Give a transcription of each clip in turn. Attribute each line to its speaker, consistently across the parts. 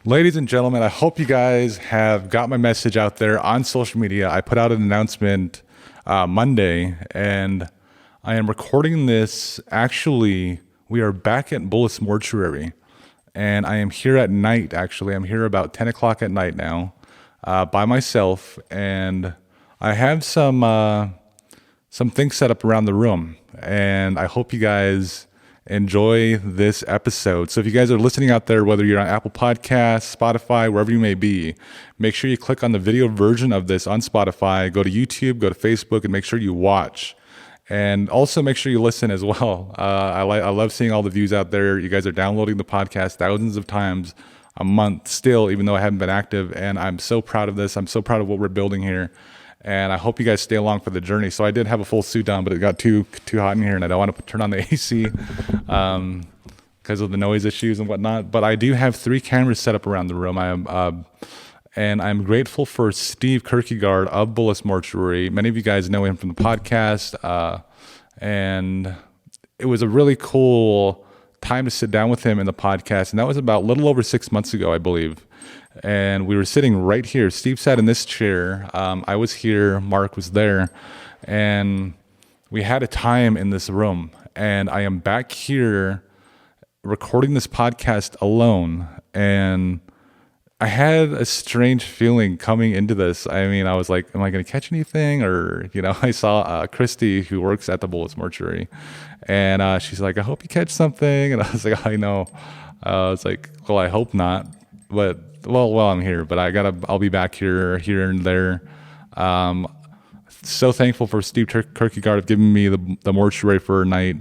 Speaker 1: Ladies and gentlemen, I hope you guys have got my message out there on social media. I put out an announcement Monday, and I am recording this. Actually, we are back at Bullis Mortuary, and I am here at night. Actually, I'm here about 10 o'clock at night now by myself, and I have some things set up around the room, and I hope you guys enjoy this episode. So if you guys are listening out there, whether you're on Apple Podcasts, Spotify, wherever you may be, make sure you click on the video version of this on Spotify, go to YouTube, go to Facebook, and make sure you watch. And also make sure you listen as well. I love seeing all the views out there. You guys are downloading the podcast thousands of times a month still, even though I haven't been active. And I'm so proud of this. I'm so proud of what we're building here. And I hope you guys stay along for the journey. So I did have a full suit on, but it got too hot in here, and I don't want to turn on the AC because of the noise issues and whatnot. But I do have 3 cameras set up around the room. And I'm grateful for Steve Kierkegaard of Bullis Mortuary. Many of you guys know him from the podcast, and it was a really cool time to sit down with him in the podcast. And that was about a little over 6 months ago, I believe. And we were sitting right here. Steve sat in this chair. I was here. Mark was there. And we had a time in this room. And I am back here recording this podcast alone. And I had a strange feeling coming into this. I mean, I was like, am I going to catch anything? Or, I saw Christy, who works at the Bullis Mortuary. And she's like, I hope you catch something. And I was like, I know. I was like, well, I hope not. But well, I'm here, but I'll be back here and there. So thankful for Steve Kierkegaard of giving me the mortuary for a night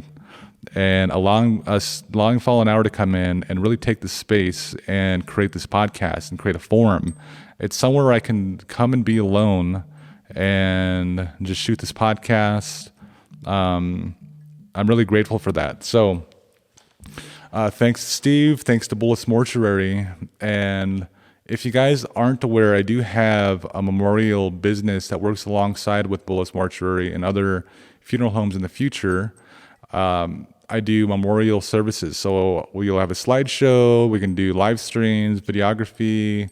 Speaker 1: and allowing Fallen Hour to come in and really take the space and create this podcast and create a forum. It's somewhere I can come and be alone and just shoot this podcast. I'm really grateful for that. So, thanks to Steve, thanks to Bullis Mortuary. And if you guys aren't aware, I do have a memorial business that works alongside with Bullis Mortuary and other funeral homes in the future. I do memorial services. So we'll have a slideshow, we can do live streams, videography,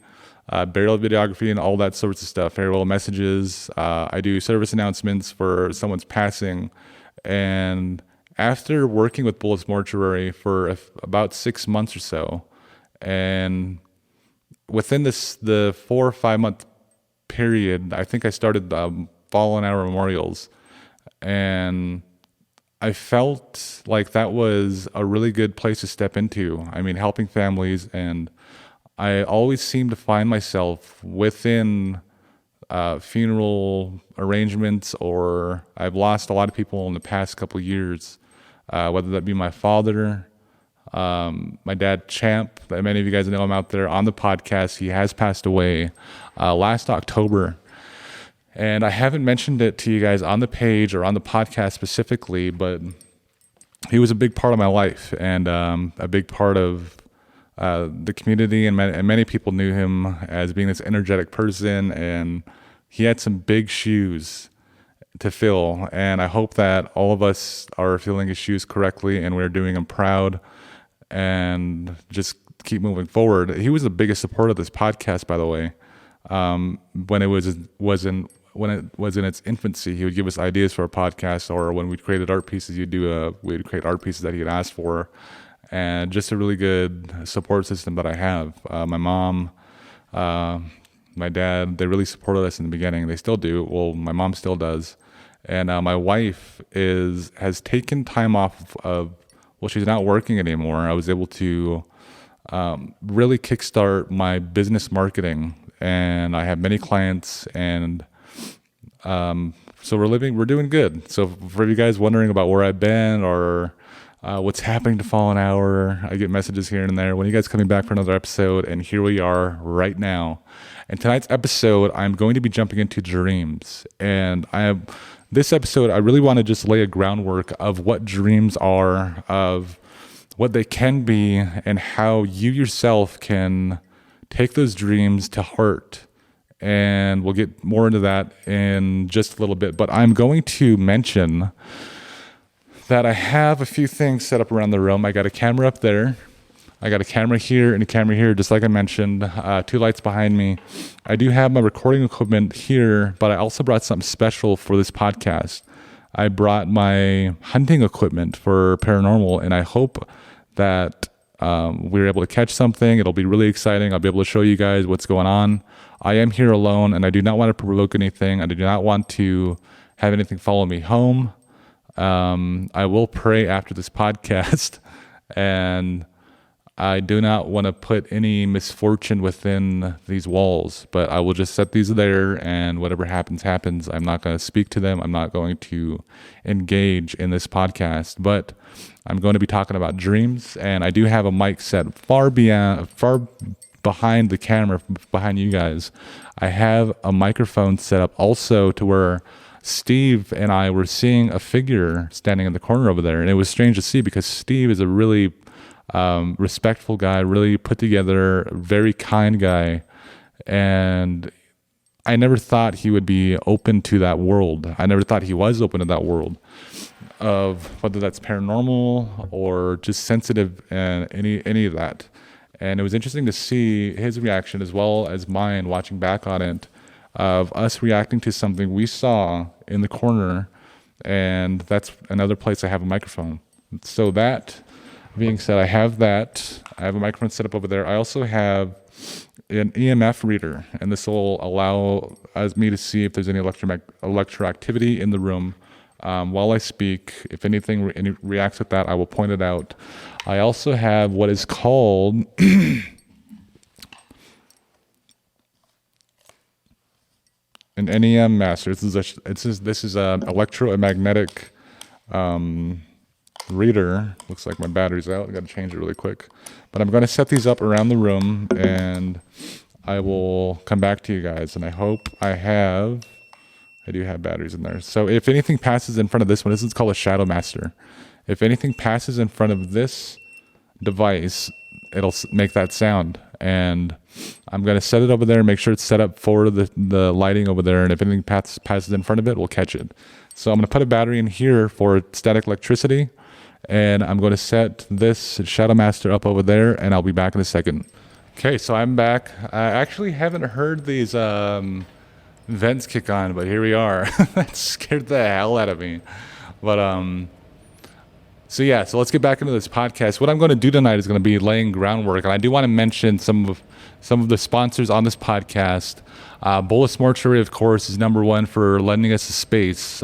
Speaker 1: burial videography, and all that sorts of stuff, farewell messages. I do service announcements for someone's passing. And after working with Bullis Mortuary for about 6 months or so, and within the 4 or 5 month period, I think I started Fallen Hour Memorials, and I felt like that was a really good place to step into. I mean, helping families, and I always seem to find myself within funeral arrangements, or I've lost a lot of people in the past couple of years, whether that be my father, my dad, Champ, that many of you guys know him out there on the podcast. He has passed away last October. And I haven't mentioned it to you guys on the page or on the podcast specifically, but he was a big part of my life and a big part of the community. And many people knew him as being this energetic person. And he had some big shoes to fill. And I hope that all of us are filling his shoes correctly and we're doing him proud. And just keep moving forward. He was the biggest supporter of this podcast, by the way. When it was in its infancy, he would give us ideas for a podcast, or when we created art pieces, we'd create art pieces that he had asked for, and just a really good support system that I have. My mom, my dad, they really supported us in the beginning. They still do. Well, my mom still does, and my wife has taken time off of. Well, she's not working anymore. I was able to really kickstart my business marketing, and I have many clients, and so we're doing good. So for you guys wondering about where I've been or what's happening to Fallen Hour, I get messages here and there. When you guys coming back for another episode, and here we are right now. And tonight's episode, I'm going to be jumping into dreams, and this episode, I really want to just lay a groundwork of what dreams are, of what they can be, and how you yourself can take those dreams to heart. And we'll get more into that in just a little bit. But I'm going to mention that I have a few things set up around the room. I got a camera up there. I got a camera here and a camera here, just like I mentioned, 2 lights behind me. I do have my recording equipment here, but I also brought something special for this podcast. I brought my hunting equipment for paranormal, and I hope that we're able to catch something. It'll be really exciting. I'll be able to show you guys what's going on. I am here alone, and I do not want to provoke anything. I do not want to have anything follow me home. I will pray after this podcast, and I do not want to put any misfortune within these walls, but I will just set these there, and whatever happens, happens. I'm not going to speak to them. I'm not going to engage in this podcast, but I'm going to be talking about dreams, and I do have a mic set far behind the camera, behind you guys. I have a microphone set up also to where Steve and I were seeing a figure standing in the corner over there, and it was strange to see because Steve is a really respectful guy, really put together, very kind guy, and I never thought he would be open to that world. I never thought he was open to that world of whether that's paranormal or just sensitive and any of that. And it was interesting to see his reaction as well as mine watching back on it, of us reacting to something we saw in the corner, and that's another place I have a microphone. So that being said, I have a microphone set up over there. I also have an EMF reader, and this will allow me to see if there's any electroactivity in the room while I speak. If anything reacts with that, I will point it out. I also have what is called an NEM master. This is an electromagnetic reader. Looks like my battery's out. I got to change it really quick. But I'm going to set these up around the room, and I will come back to you guys. And I hope I do have batteries in there. So if anything passes in front of this one, this is called a Shadow Master. If anything passes in front of this device, it'll make that sound. And I'm going to set it over there, make sure it's set up for the lighting over there. And if anything passes in front of it, we'll catch it. So I'm going to put a battery in here for static electricity. And I'm going to set this Shadow Master up over there, and I'll be back in a second. Okay, so I'm back. I actually haven't heard these vents kick on, but here we are. That scared the hell out of me. But so let's get back into this podcast. What I'm going to do tonight is going to be laying groundwork, and I do want to mention some of the sponsors on this podcast. Bullis Mortuary, of course, is number one for lending us a space.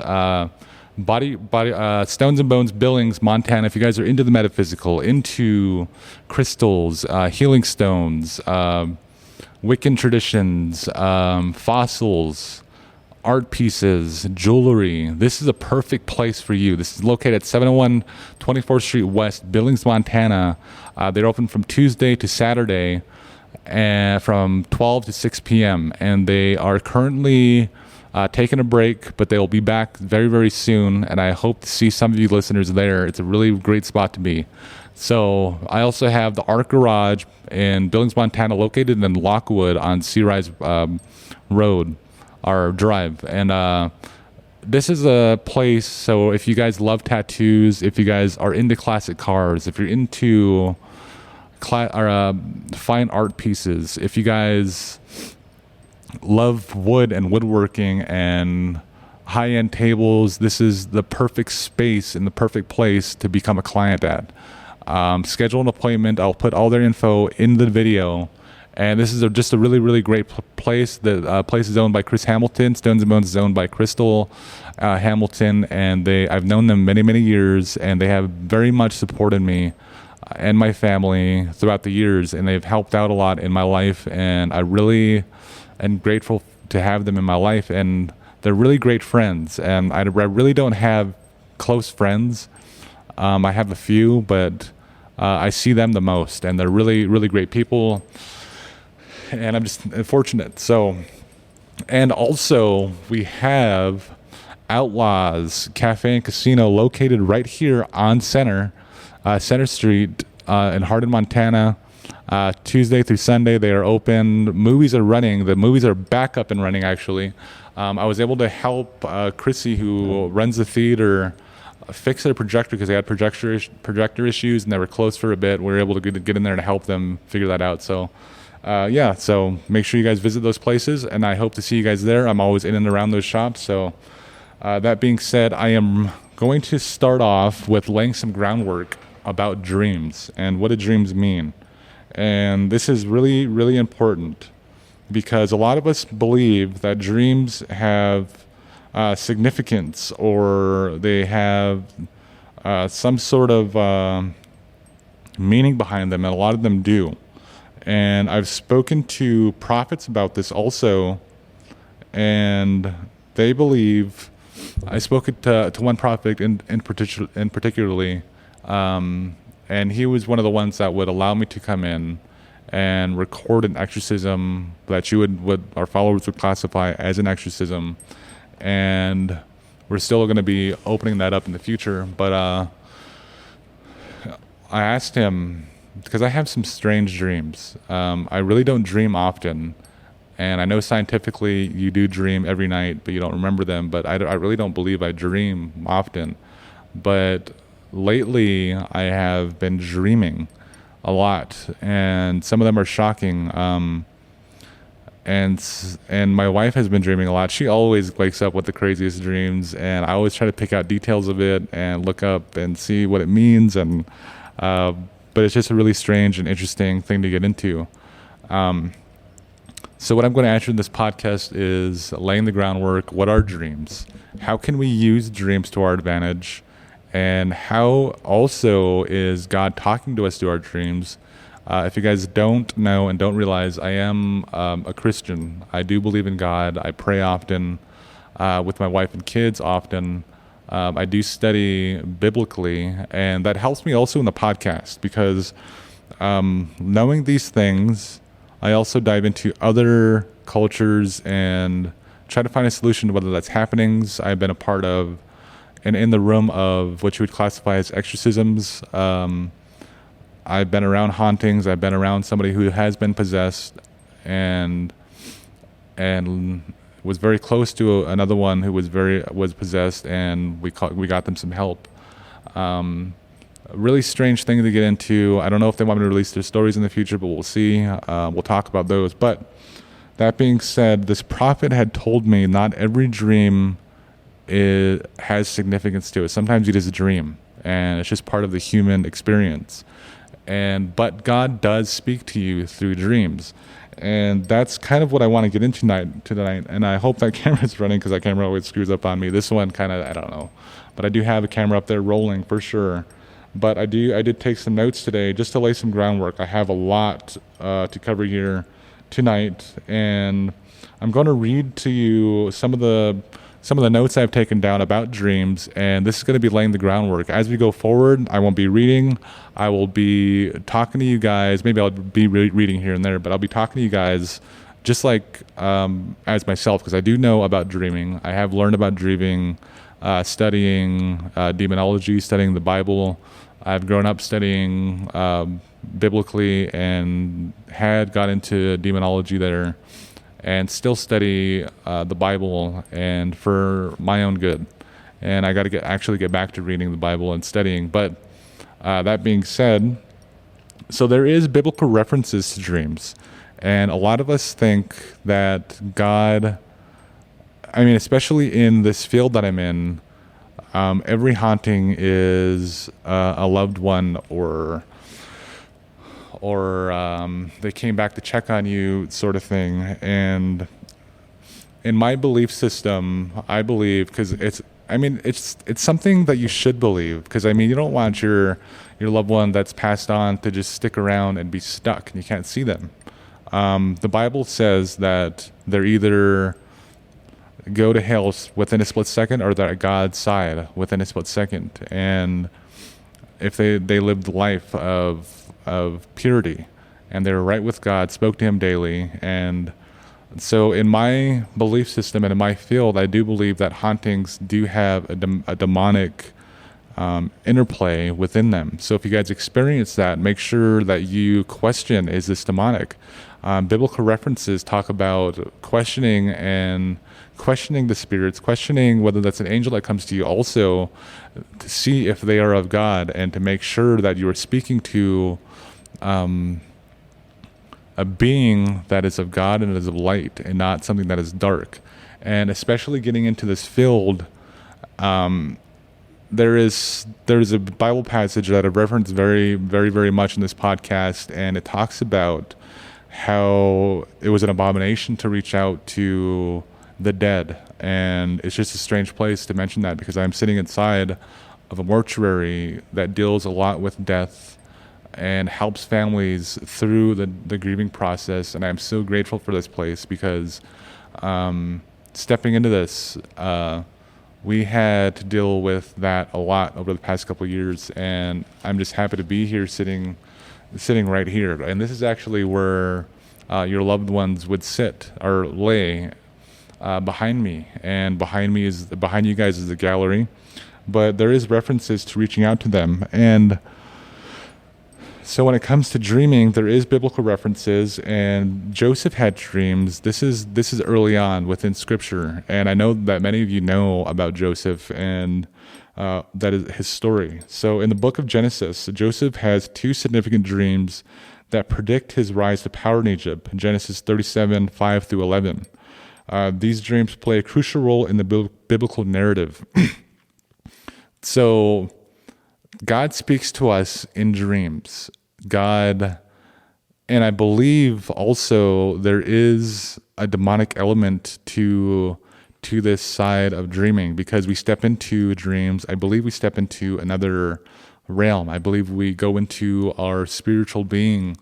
Speaker 1: Stones and Bones, Billings, Montana. If you guys are into the metaphysical, into crystals, healing stones, Wiccan traditions, fossils, art pieces, jewelry, this is a perfect place for you. This is located at 701 24th Street West, Billings, Montana. They're open from Tuesday to Saturday, from 12 to 6 p.m. And they are currently taking a break, but they'll be back very, very soon, and I hope to see some of you listeners there. It's a really great spot to be. So I also have the Art Garage in Billings, Montana, located in Lockwood on Sea Rise Road, or Drive. And this is a place, so if you guys love tattoos, if you guys are into classic cars, if you're into fine art pieces, if you guys love wood and woodworking and high-end tables, this is the perfect space and the perfect place to become a client at. Schedule an appointment. I'll put all their info in the video. And this is just a really, really great place. The place is owned by Chris Hamilton. Stones and Bones is owned by Crystal Hamilton, and I've known them many, many years, and they have very much supported me and my family throughout the years, and they've helped out a lot in my life, and I really am grateful to have them in my life, and they're really great friends, and I really don't have close friends. I have a few, but I see them the most, and they're really, really great people, and I'm just fortunate. So, and also we have Outlaws Cafe and Casino located right here on Center Street in Hardin, Montana. Tuesday through Sunday they are open. Movies are running. The movies are back up and running, actually. I was able to help Chrissy, who runs the theater, fix their projector because they had projector issues and they were closed for a bit. We were able to get in there to help them figure that out. So so make sure you guys visit those places, and I hope to see you guys there. I'm always in and around those shops. So that being said, I am going to start off with laying some groundwork about dreams and what do dreams mean. And this is really, really important because a lot of us believe that dreams have significance, or they have some sort of meaning behind them, and a lot of them do. And I've spoken to prophets about this also, and they believe. I spoke to one prophet in particularly, and he was one of the ones that would allow me to come in and record an exorcism that our followers would classify as an exorcism. And we're still going to be opening that up in the future. But I asked him, because I have some strange dreams. I really don't dream often. And I know scientifically you do dream every night, but you don't remember them. But I really don't believe I dream often. But lately I have been dreaming a lot. And some of them are shocking. And my wife has been dreaming a lot. She always wakes up with the craziest dreams, and I always try to pick out details of it and look up and see what it means. And but it's just a really strange and interesting thing to get into. So what I'm going to answer in this podcast is laying the groundwork. What are dreams? How can we use dreams to our advantage? And how also is God talking to us through our dreams? If you guys don't know and don't realize, I am a Christian. I do believe in God. I pray often with my wife and kids often. I do study biblically, and that helps me also in the podcast because knowing these things, I also dive into other cultures and try to find a solution to whether that's happenings I've been a part of and in the room of what you would classify as exorcisms. I've been around hauntings. I've been around somebody who has been possessed, and was very close to another one who was possessed, and we got them some help. A really strange thing to get into. I don't know if they want me to release their stories in the future, but we'll see. We'll talk about those. But that being said, this prophet had told me not every dream has significance to it. Sometimes it is a dream, and it's just part of the human experience. But God does speak to you through dreams. And that's kind of what I want to get into tonight. And I hope that camera's running because that camera always screws up on me. This one kind of, I don't know. But I do have a camera up there rolling for sure. But I did take some notes today just to lay some groundwork. I have a lot to cover here tonight. And I'm going to read to you some of the notes I've taken down about dreams, and this is going to be laying the groundwork. As we go forward, I won't be reading. I will be talking to you guys. Maybe I'll be reading here and there, but I'll be talking to you guys just like as myself, because I do know about dreaming. I have learned about dreaming, studying demonology, studying the Bible. I've grown up studying biblically and got into demonology there, and still study the Bible and for my own good. And I got to get back to reading the Bible and studying. But that being said, so there is biblical references to dreams. And a lot of us think that God, especially in this field that I'm in, every haunting is a loved one or they came back to check on you sort of thing. And in my belief system, I believe, because it's something that you should believe, because you don't want your loved one that's passed on to just stick around and be stuck and you can't see them. The Bible says that they're either go to hell within a split second or they're at God's side within a split second. And if they lived the life of purity and they were right with God, spoke to him daily. And so in my belief system and in my field, I do believe that hauntings do have a demonic interplay within them. So if you guys experience that, make sure that you question, is this demonic? Biblical references talk about questioning the spirits, questioning whether that's an angel that comes to you, also to see if they are of God, and to make sure that you are speaking to a being that is of God and is of light, and not something that is dark. And especially getting into this field, there's a Bible passage that I've referenced very, very, very much in this podcast, and it talks about how it was an abomination to reach out to the dead. And it's just a strange place to mention that, because I'm sitting inside of a mortuary that deals a lot with death and helps families through the grieving process. And I'm so grateful for this place, because stepping into this, we had to deal with that a lot over the past couple of years, and I'm just happy to be here sitting right here. And this is actually where your loved ones would sit or lay behind me, and behind you guys is the gallery, but there is references to reaching out to them. And so when it comes to dreaming, there is biblical references, and Joseph had dreams. This is early on within Scripture, and I know that many of you know about Joseph and that is his story. So in the book of Genesis, Joseph has two significant dreams that predict his rise to power in Egypt. Genesis 37, 5 through 11. These dreams play a crucial role in the biblical narrative. So God speaks to us in dreams. God, and I believe also there is a demonic element to this side of dreaming, because we step into dreams. I believe we step into another realm. I believe we go into our spiritual being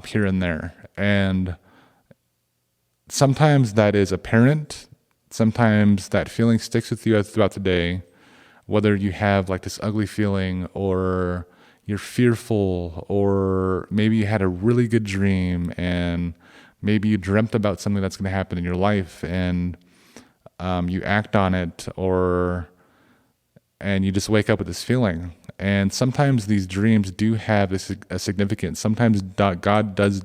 Speaker 1: here and there. And sometimes that is apparent. Sometimes that feeling sticks with you throughout the day, whether you have like this ugly feeling, or you're fearful, or maybe you had a really good dream, and maybe you dreamt about something that's going to happen in your life, and you act on it, and you just wake up with this feeling. And sometimes these dreams do have a significance. Sometimes God does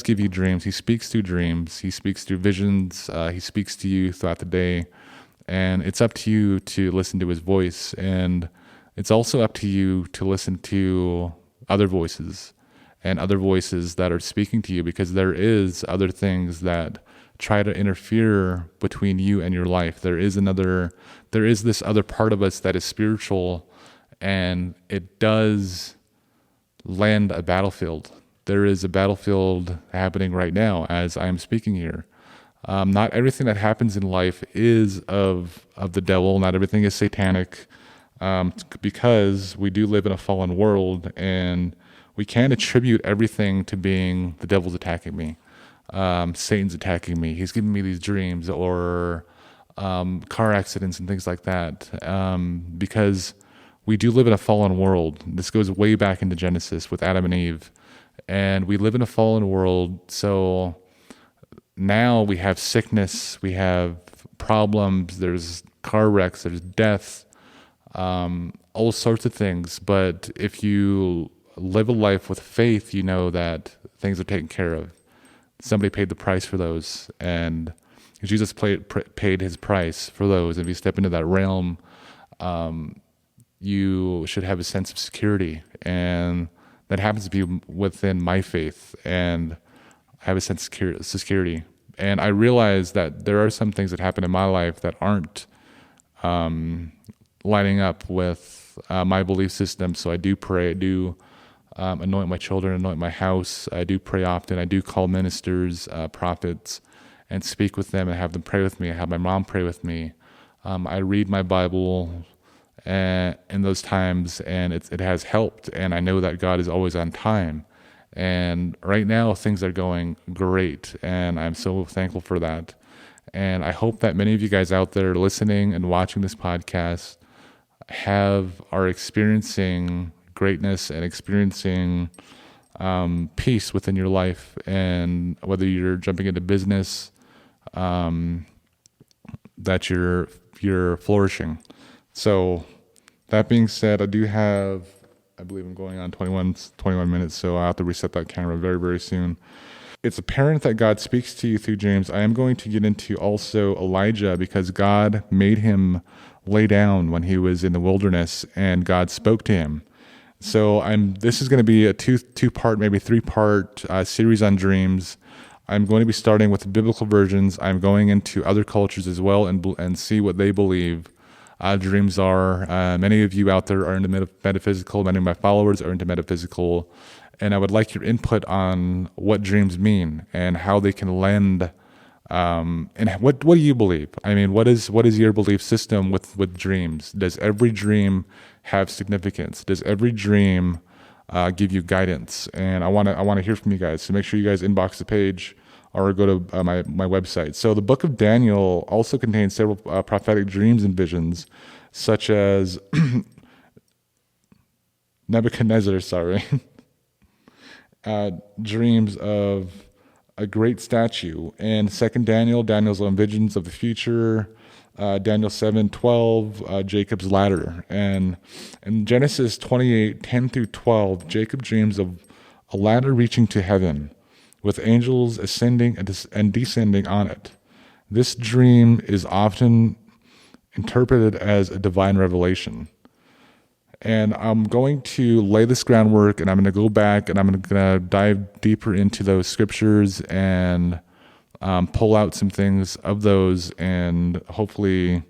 Speaker 1: give you dreams. He speaks through dreams. He speaks through visions. He speaks to you throughout the day. And it's up to you to listen to his voice. And it's also up to you to listen to other voices, and other voices that are speaking to you, because there is other things that try to interfere between you and your life. There is this other part of us that is spiritual, and it does land a battlefield. There is a battlefield happening right now as I'm speaking here. Not everything that happens in life is of the devil. Not everything is satanic, because we do live in a fallen world, and we can't attribute everything to being the devil's attacking me. Satan's attacking me. He's giving me these dreams, or car accidents and things like that, because we do live in a fallen world. This goes way back into Genesis with Adam and Eve, and we live in a fallen world. So now we have sickness, we have problems, there's car wrecks, there's death, all sorts of things. But if you live a life with faith, you know that things are taken care of. Somebody paid the price for those, and Jesus paid his price for those. And if you step into that realm, you should have a sense of security, and that happens to be within my faith, and I have a sense of security. And I realize that there are some things that happen in my life that aren't lining up with my belief system. So I do pray, I do anoint my children, anoint my house. I do pray often. I do call ministers, prophets, and speak with them and have them pray with me. I have my mom pray with me. I read my Bible in those times, and it has helped. And I know that God is always on time. And right now things are going great, and I'm so thankful for that. And I hope that many of you guys out there listening and watching this podcast are experiencing greatness and experiencing peace within your life. And whether you're jumping into business, that you're flourishing. So That being said, I believe I'm going on 21 minutes, so I'll have to reset that camera very, very soon. It's apparent that God speaks to you through dreams. I am going to get into also Elijah, because God made him lay down when he was in the wilderness and God spoke to him. So this is going to be a two-part, maybe three-part series on dreams. I'm going to be starting with the biblical versions. I'm going into other cultures as well and see what they believe dreams are. Many of you out there are into metaphysical. Many of my followers are into metaphysical. And I would like your input on what dreams mean and how they can lend. And what do you believe? I mean, what is your belief system with dreams? Does every dream have significance? Does every dream give you guidance? And I want to hear from you guys. So make sure you guys inbox the page or go to my website. So the book of Daniel also contains several prophetic dreams and visions, such as Nebuchadnezzar, dreams of a great statue. And Second Daniel's own visions of the future. Daniel 7:12, Jacob's ladder. And in Genesis 28:10 through 12, Jacob dreams of a ladder reaching to heaven, with angels ascending and descending on it. This dream is often interpreted as a divine revelation. And I'm going to lay this groundwork, and I'm going to go back and I'm going to dive deeper into those scriptures and pull out some things of those, and hopefully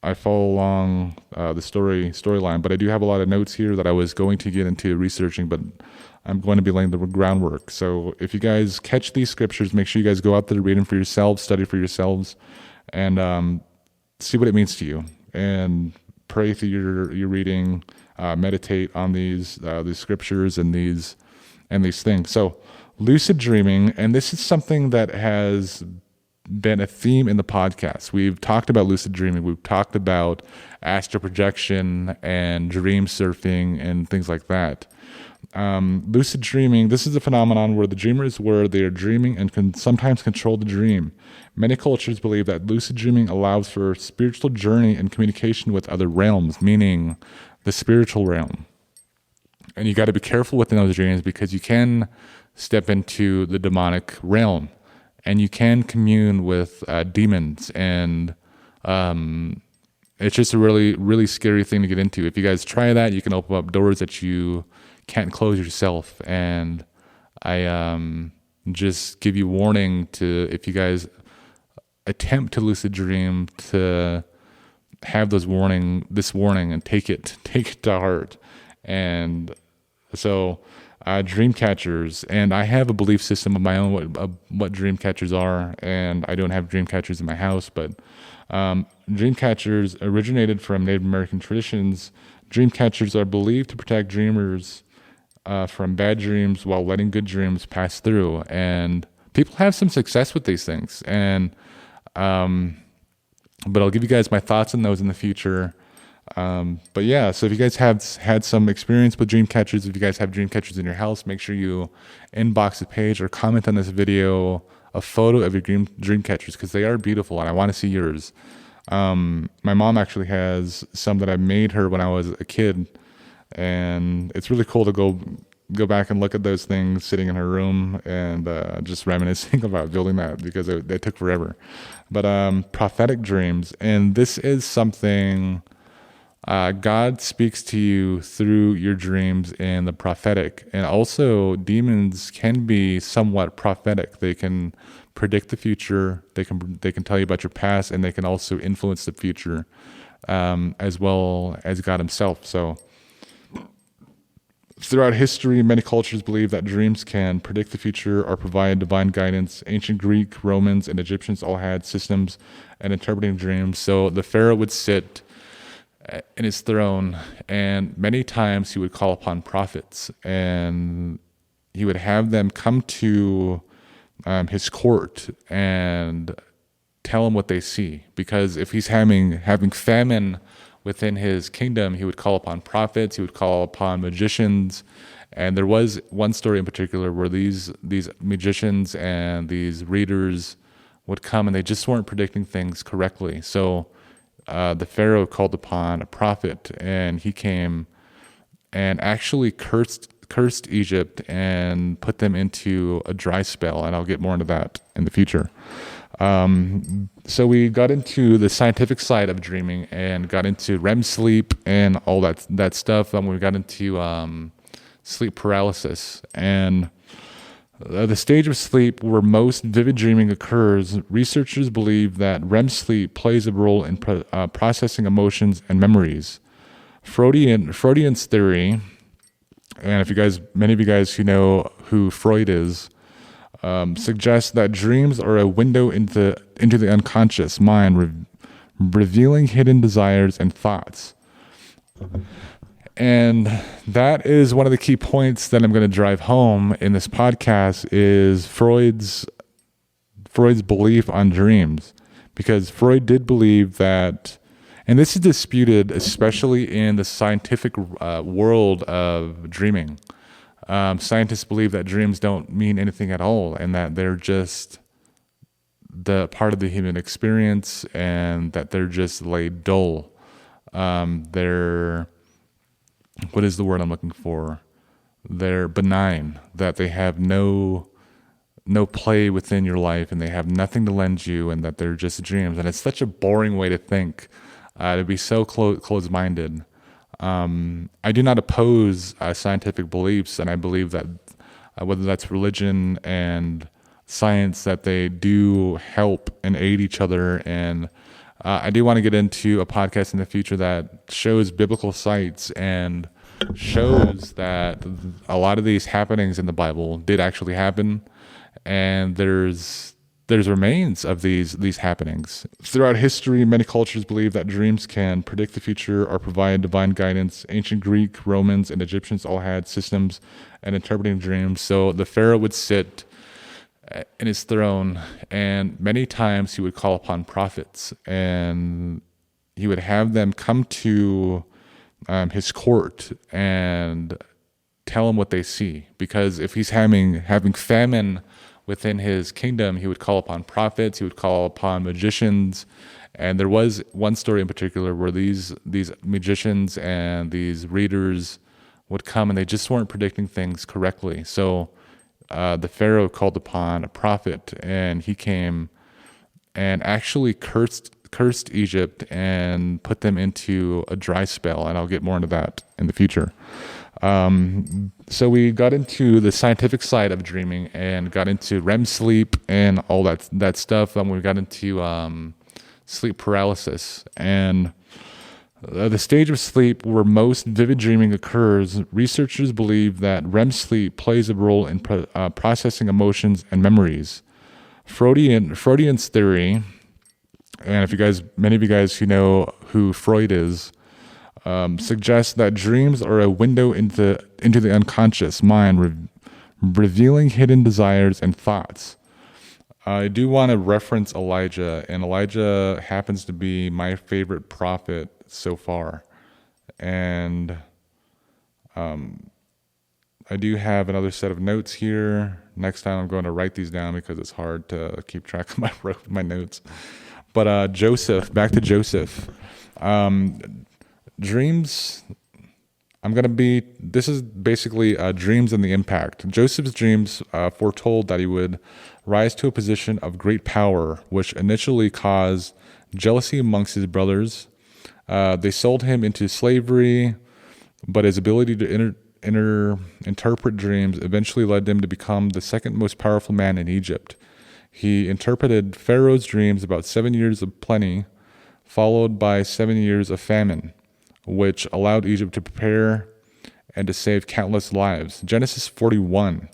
Speaker 1: I follow along the storyline. But I do have a lot of notes here that I was going to get into researching, but I'm going to be laying the groundwork. So if you guys catch these scriptures, make sure you guys go out there, read them for yourselves, study for yourselves, and see what it means to you, and pray through your reading, meditate on these scriptures and these things. So lucid dreaming, and this is something that has been a theme in the podcast. We've talked about lucid dreaming. We've talked about astral projection and dream surfing and things like that. Lucid dreaming, this is a phenomenon where the dreamer is where they are dreaming and can sometimes control the dream. Many cultures believe that lucid dreaming allows for spiritual journey and communication with other realms, meaning the spiritual realm. And you got to be careful within those dreams, because you can step into the demonic realm and you can commune with demons, and it's just a really, really scary thing to get into. If you guys try that, you can open up doors that you can't close yourself. And I just give you warning to, if you guys attempt to lucid dream, to have this warning and take it to heart. And so dream catchers, and I have a belief system of my own what dream catchers are, and I don't have dream catchers in my house, but dream catchers originated from Native American traditions. Dream catchers are believed to protect dreamers from bad dreams while letting good dreams pass through. And people have some success with these things. And but I'll give you guys my thoughts on those in the future. But yeah, so if you guys have had some experience with dream catchers, if you guys have dream catchers in your house, make sure you inbox the page or comment on this video a photo of your dream catchers, because they are beautiful and I want to see yours. My mom actually has some that I made her when I was a kid, and it's really cool to go back and look at those things sitting in her room and just reminiscing about building that, because they took forever. But prophetic dreams, and this is something God speaks to you through your dreams and the prophetic. And also demons can be somewhat prophetic. They can predict the future, they can tell you about your past, and they can also influence the future, as well as God himself. So throughout history, many cultures believe that dreams can predict the future or provide divine guidance. Ancient Greek, Romans, and Egyptians all had systems and interpreting dreams. So the Pharaoh would sit in his throne, and many times he would call upon prophets, and he would have them come to his court and tell him what they see. Because if he's having famine within his kingdom, he would call upon prophets, he would call upon magicians. And there was one story in particular where these magicians and these readers would come and they just weren't predicting things correctly. So the Pharaoh called upon a prophet, and he came and actually cursed Egypt and put them into a dry spell. And I'll get more into that in the future. So we got into the scientific side of dreaming and got into REM sleep and all that stuff. We got into sleep paralysis and the stage of sleep where most vivid dreaming occurs. Researchers believe that REM sleep plays a role in processing emotions and memories. Freudian's theory, and many of you guys who know who Freud is, suggests that dreams are a window into the unconscious mind, revealing hidden desires and thoughts. And that is one of the key points that I'm going to drive home in this podcast is Freud's belief on dreams, because Freud did believe that, and this is disputed, especially in the scientific world of dreaming. Scientists believe that dreams don't mean anything at all, and that they're just the part of the human experience, and that they're just laid dull. What is the word I'm looking for? They're benign, that they have no play within your life, and they have nothing to lend you, and that they're just dreams. And it's such a boring way to think, to be so closed-minded. I do not oppose scientific beliefs, and I believe that whether that's religion and science, that they do help and aid each other. And I do want to get into a podcast in the future that shows biblical sites and shows that a lot of these happenings in the Bible did actually happen, and there's remains of these happenings. Throughout history, many cultures believe that dreams can predict the future or provide divine guidance. Ancient Greek, Romans, and Egyptians all had systems and interpreting dreams. So the Pharaoh would sit in his throne, and many times he would call upon prophets, and he would have them come to his court and tell him what they see. Because if he's having famine within his kingdom, he would call upon prophets, he would call upon magicians. And there was one story in particular where these magicians and these readers would come, and they just weren't predicting things correctly. So the Pharaoh called upon a prophet, and he came and actually cursed Egypt and put them into a dry spell. And I'll get more into that in the future. So we got into the scientific side of dreaming and got into REM sleep and all that stuff. We got into sleep paralysis and the stage of sleep where most vivid dreaming occurs. Researchers believe that REM sleep plays a role in processing emotions and memories. Freudian's theory, and many of you guys who know who Freud is, suggests that dreams are a window into the unconscious mind, revealing hidden desires and thoughts. I do want to reference Elijah, and Elijah happens to be my favorite prophet so far. And I do have another set of notes here. Next time I'm going to write these down because it's hard to keep track of my notes. But Joseph, back to Joseph. Dreams, this is basically dreams and the impact. Joseph's dreams foretold that he would rise to a position of great power, which initially caused jealousy amongst his brothers. They sold him into slavery, but his ability to interpret dreams eventually led him to become the second most powerful man in Egypt. He interpreted Pharaoh's dreams about 7 years of plenty, followed by 7 years of famine, which allowed Egypt to prepare and to save countless lives. Genesis 41.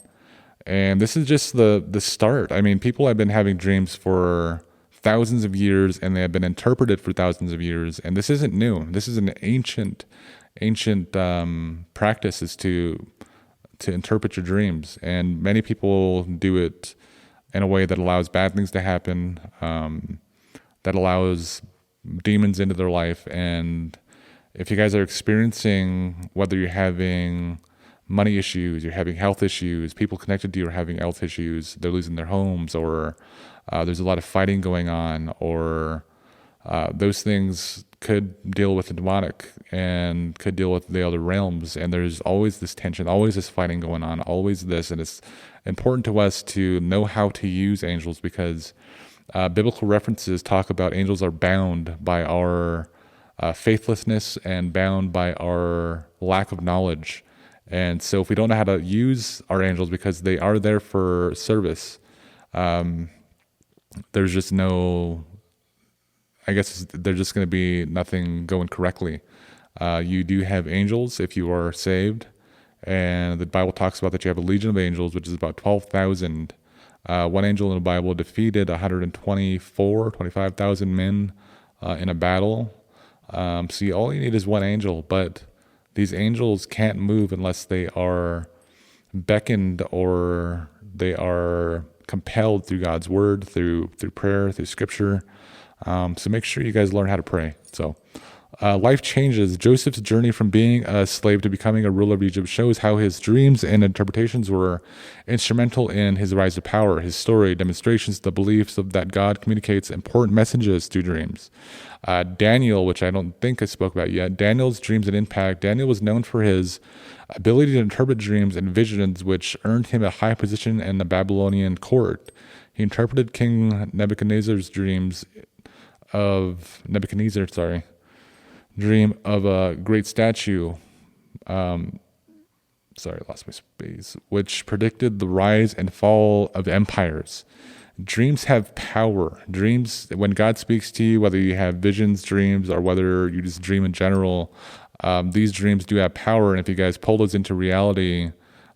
Speaker 1: And this is just the start. I mean, people have been having dreams for thousands of years, and they have been interpreted for thousands of years. And this isn't new. This is an ancient practice, is to interpret your dreams. And many people do it in a way that allows bad things to happen, that allows demons into their life. And if you guys are experiencing, whether you're having money issues, you're having health issues, people connected to you are having health issues, they're losing their homes, or there's a lot of fighting going on, or those things could deal with the demonic and could deal with the other realms. And there's always this tension, always this fighting going on, always this. And it's important to us to know how to use angels, because biblical references talk about angels are bound by our faithlessness and bound by our lack of knowledge. And so if we don't know how to use our angels because they are there for service, there's just no, I guess there's just going to be nothing going correctly. You do have angels if you are saved, and the Bible talks about that you have a legion of angels, which is about 12,000. One angel in the Bible defeated 25,000 men in a battle. So all you need is one angel, but these angels can't move unless they are beckoned or they are compelled through God's word, through prayer, through scripture. So make sure you guys learn how to pray. So life changes. Joseph's journey from being a slave to becoming a ruler of Egypt shows how his dreams and interpretations were instrumental in his rise to power. His story demonstrations the beliefs of that God communicates important messages through dreams. Daniel, which I don't think I spoke about yet, Daniel's dreams and impact. Daniel was known for his ability to interpret dreams and visions, which earned him a high position in the Babylonian court. He interpreted King Nebuchadnezzar's dream of a great statue. Sorry, I lost my space. Which predicted the rise and fall of empires. Dreams have power. Dreams, when God speaks to you, whether you have visions, dreams, or whether you just dream in general, these dreams do have power. And if you guys pull those into reality,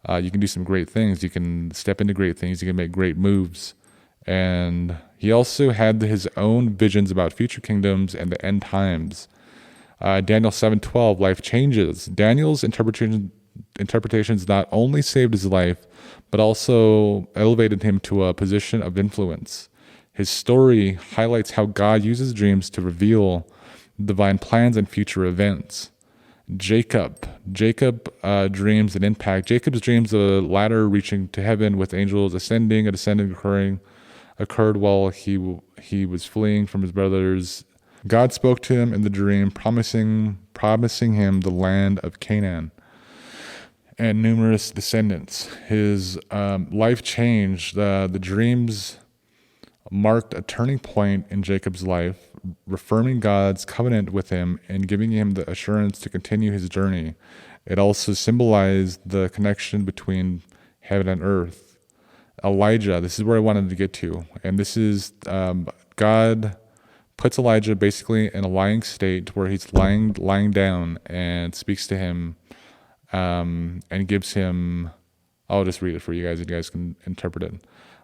Speaker 1: you can do some great things. You can step into great things. You can make great moves. And he also had his own visions about future kingdoms and the end times. Daniel 7:12, life changes. Daniel's interpretations not only saved his life, but also elevated him to a position of influence. His story highlights how God uses dreams to reveal divine plans and future events. Jacob dreams and impact. Jacob's dreams of a ladder reaching to heaven with angels ascending and descending occurred while he was fleeing from his brothers. God spoke to him in the dream, promising him the land of Canaan and numerous descendants. His life changed. The dreams marked a turning point in Jacob's life, affirming God's covenant with him and giving him the assurance to continue his journey. It also symbolized the connection between heaven and earth. Elijah, this is where I wanted to get to, and this is God puts Elijah basically in a lying state where he's lying down and speaks to him and gives him, I'll just read it for you guys, and you guys can interpret it.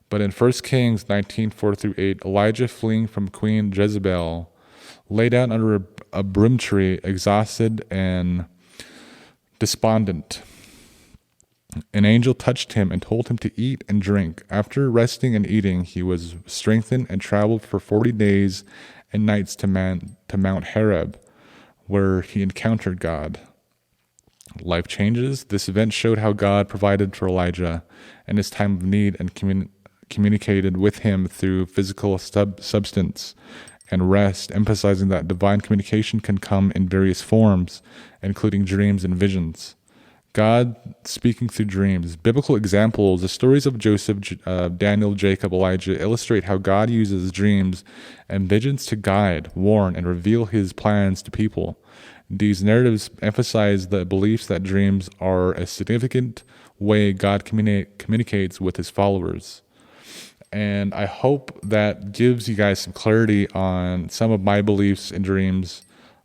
Speaker 1: But in 1 Kings 19:4-8, Elijah fleeing from Queen Jezebel lay down under a broom tree, exhausted and despondent. An angel touched him and told him to eat and drink. After resting and eating, he was strengthened and traveled for 40 days and nights to Mount Horeb, where he encountered God. Life changes. This event showed how God provided for Elijah in his time of need and communicated with him through physical substance and rest, emphasizing that divine communication can come in various forms, including dreams and visions. God speaking through dreams. Biblical examples, the stories of Joseph, Daniel, Jacob, Elijah illustrate how God uses dreams and visions to guide, warn, and reveal his plans to people. These narratives emphasize the beliefs that dreams are a significant way God communicates with his followers. And I hope that gives you guys some clarity on some of my beliefs in dreams.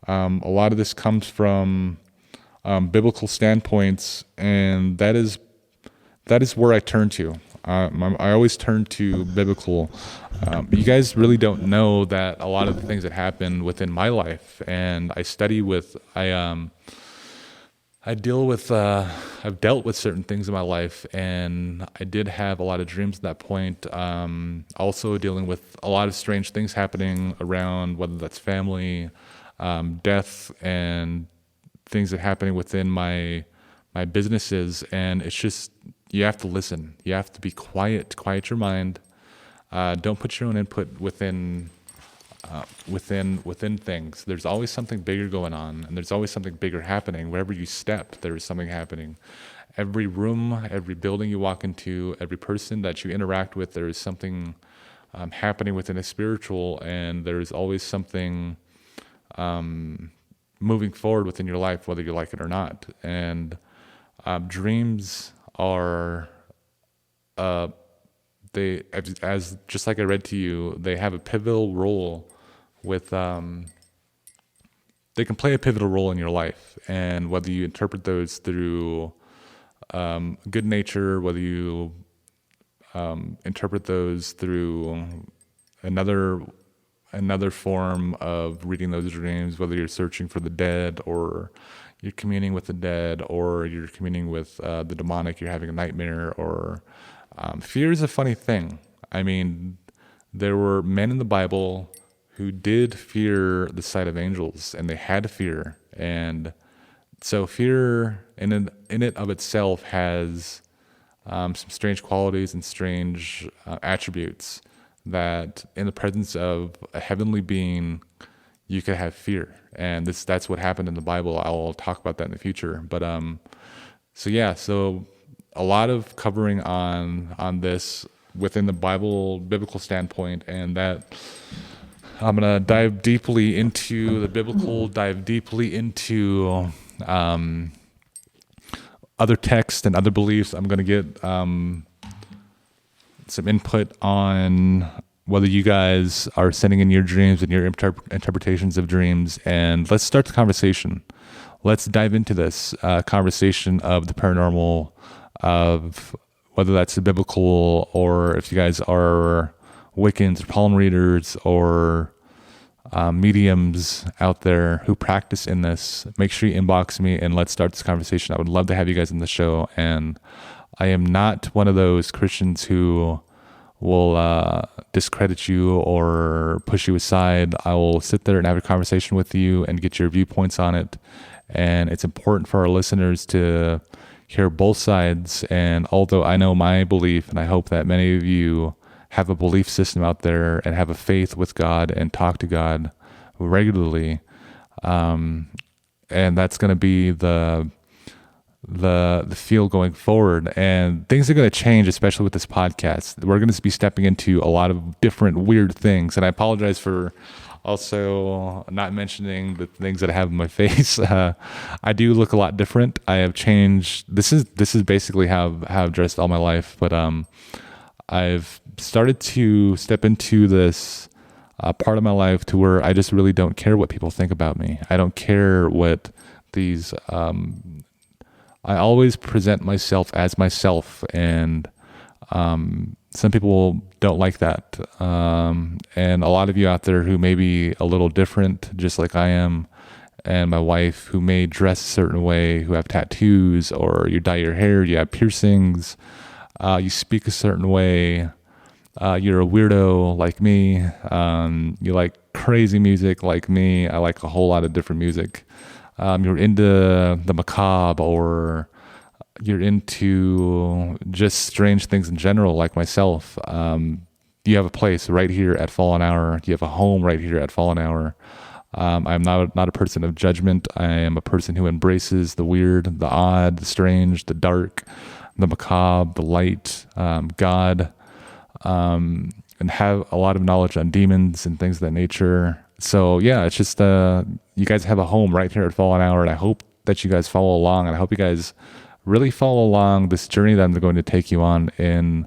Speaker 1: A lot of this comes from biblical standpoints, and that is where I turn to. I always turn to biblical. You guys really don't know that a lot of the things that happen within my life, and I study with, I've dealt with certain things in my life, and I did have a lot of dreams at that point. Also dealing with a lot of strange things happening around, whether that's family, death, and things that are happening within my businesses. And it's just, you have to listen. You have to be quiet your mind. Don't put your own input within within things. There's always something bigger going on, and there's always something bigger happening. Wherever you step, there is something happening. Every room, every building you walk into, every person that you interact with, there is something happening within a spiritual, and there's always something moving forward within your life, whether you like it or not. And dreams are they, as just like I read to you, they have a pivotal role with they can play a pivotal role in your life. And whether you interpret those through good nature, whether you interpret those through another form of reading those dreams, whether you're searching for the dead, or you're communing with the dead, or you're communing with the demonic, you're having a nightmare, or fear is a funny thing. I mean, there were men in the Bible who did fear the sight of angels, and they had fear. And so fear in it of itself has some strange qualities and strange attributes that in the presence of a heavenly being, you could have fear. And that's what happened in the Bible. I'll talk about that in the future. But so a lot of covering on this within the biblical standpoint, and that I'm going to dive deeply into the biblical, dive deeply into other texts and other beliefs. I'm going to get some input on whether you guys are sending in your dreams and your interpretations of dreams. And let's start the conversation. Let's dive into this conversation of the paranormal, of whether that's the biblical, or if you guys are Wiccans or palm readers or mediums out there who practice in this. Make sure you inbox me and let's start this conversation. I would love to have you guys in the show. And I am not one of those Christians who will discredit you or push you aside. I will sit there and have a conversation with you and get your viewpoints on it. And it's important for our listeners to hear both sides. And although I know my belief, and I hope that many of you have a belief system out there and have a faith with God and talk to God regularly, and that's going to be the field going forward. And things are going to change, especially with this podcast. We're going to be stepping into a lot of different weird things, and I apologize for also not mentioning the things that I have in my face. I do look a lot different. I have changed. This is basically how I've dressed all my life, but I've started to step into this part of my life to where I just really don't care what people think about me. I don't care what these, I always present myself as myself, and some people don't like that. And a lot of you out there who may be a little different, just like I am, and my wife, who may dress a certain way, who have tattoos, or you dye your hair, you have piercings, you speak a certain way, you're a weirdo like me, you like crazy music like me, I like a whole lot of different music, you're into the macabre, or you're into just strange things in general like myself, you have a place right here at Fallen Hour. You have a home right here at Fallen Hour. I'm not a person of judgment. I am a person who embraces the weird, the odd, the strange, the dark, the macabre, the light, God, and have a lot of knowledge on demons and things of that nature. So yeah, it's just you guys have a home right here at Fallen Hour, and I hope that you guys follow along, and I hope you guys really follow along this journey that I'm going to take you on in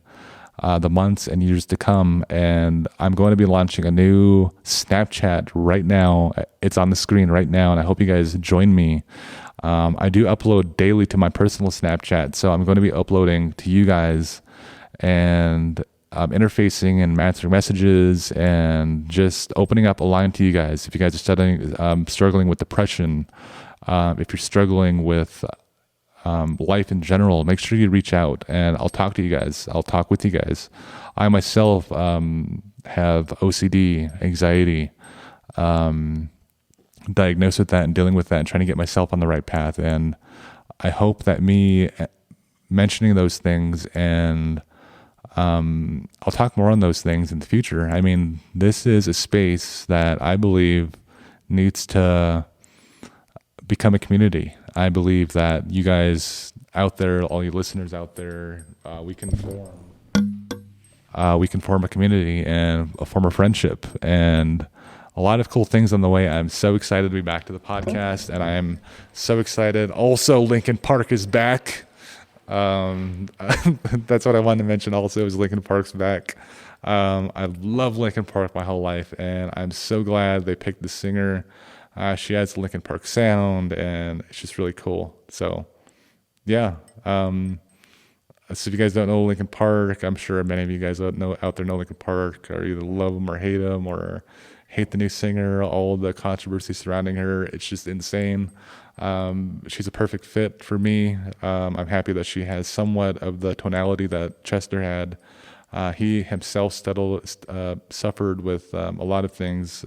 Speaker 1: the months and years to come. And I'm going to be launching a new Snapchat right now. It's on the screen right now, and I hope you guys join me. I do upload daily to my personal Snapchat, so I'm going to be uploading to you guys and interfacing and answering messages and just opening up a line to you guys. If you guys are struggling with depression, if you're struggling with life in general, make sure you reach out and I'll talk to you guys. I'll talk with you guys. I myself have OCD, anxiety, diagnosed with that and dealing with that and trying to get myself on the right path. And I hope that me mentioning those things and I'll talk more on those things in the future. I mean, this is a space that I believe needs to become a community. I believe that you guys out there, all you listeners out there, we can form a community and a form of friendship and a lot of cool things on the way. I'm so excited to be back to the podcast, and I am so excited. Also, Linkin Park is back. That's what I wanted to mention also, is Linkin Park's back. I love Linkin Park my whole life, and I'm so glad they picked the singer. She has the Linkin Park sound, and it's just really cool. So, yeah. So if you guys don't know Linkin Park, I'm sure many of you guys out there know Linkin Park, or either love them or hate them, or hate the new singer, all the controversy surrounding her. It's just insane. She's a perfect fit for me. I'm happy that she has somewhat of the tonality that Chester had. He himself suffered with a lot of things,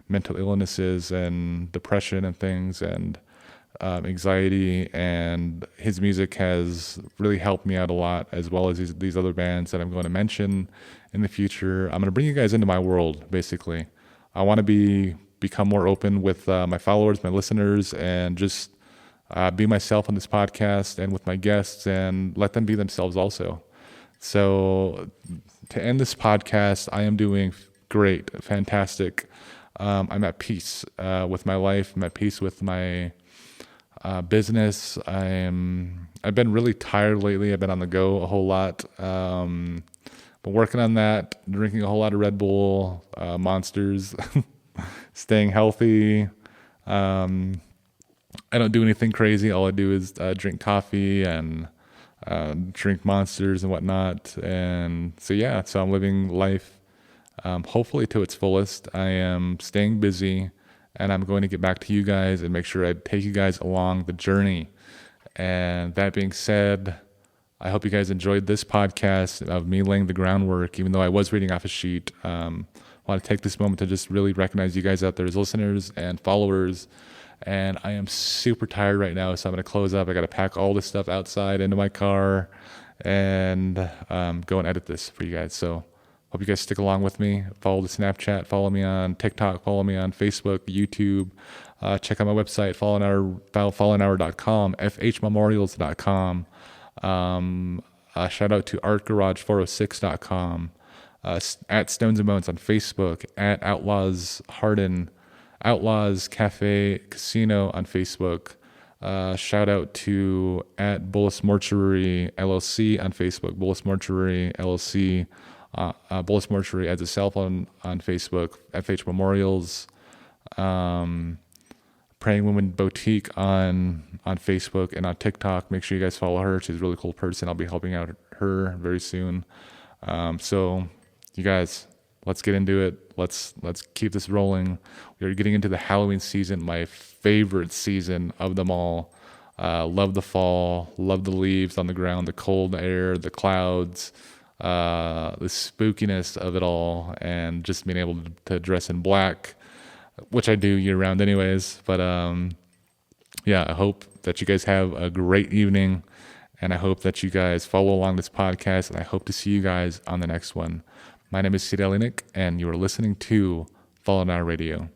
Speaker 1: mental illnesses and depression and things, and anxiety, and his music has really helped me out a lot, as well as these other bands that I'm going to mention in the future. I'm going to bring you guys into my world, basically. I want to become more open with my followers, my listeners, and just be myself on this podcast and with my guests, and let them be themselves also. So to end this podcast, I am doing great, fantastic. I'm at peace with my life. I'm at peace with my business. I've been really tired lately. I've been on the go a whole lot. Been working on that, drinking a whole lot of Red Bull, Monsters, staying healthy. I don't do anything crazy. All I do is drink coffee and drink Monsters and whatnot. And so I'm living life hopefully to its fullest. I am staying busy, and I'm going to get back to you guys and make sure I take you guys along the journey. And that being said, I hope you guys enjoyed this podcast of me laying the groundwork, even though I was reading off a sheet. I want to take this moment to just really recognize you guys out there as listeners and followers. And I am super tired right now, so I'm going to close up. I got to pack all this stuff outside into my car and go and edit this for you guys. So hope you guys stick along with me. Follow the Snapchat, follow me on TikTok, follow me on Facebook, YouTube. Check out my website, fallenhour.com, fhmemorials.com. Shout out to artgarage406.com, at Stones and Bones on Facebook, at Outlaws Harden, Outlaws Cafe Casino on Facebook. Shout out to at Bullis Mortuary LLC on Facebook, Bullis Mortuary LLC. Bullis Mortuary as a cell phone on Facebook, FH Memorials, Praying Women Boutique on Facebook and on TikTok. Make sure you guys follow her. She's a really cool person. I'll be helping out her very soon. So you guys, let's get into it. Let's keep this rolling. We are getting into the Halloween season, my favorite season of them all. Love the fall, love the leaves on the ground, the cold air, the clouds, the spookiness of it all, and just being able to dress in black, which I do year round anyways. But I hope that you guys have a great evening, and I hope that you guys follow along this podcast, and I hope to see you guys on the next one. My name is Sid Elinik, and you are listening to Fallen Hour Radio.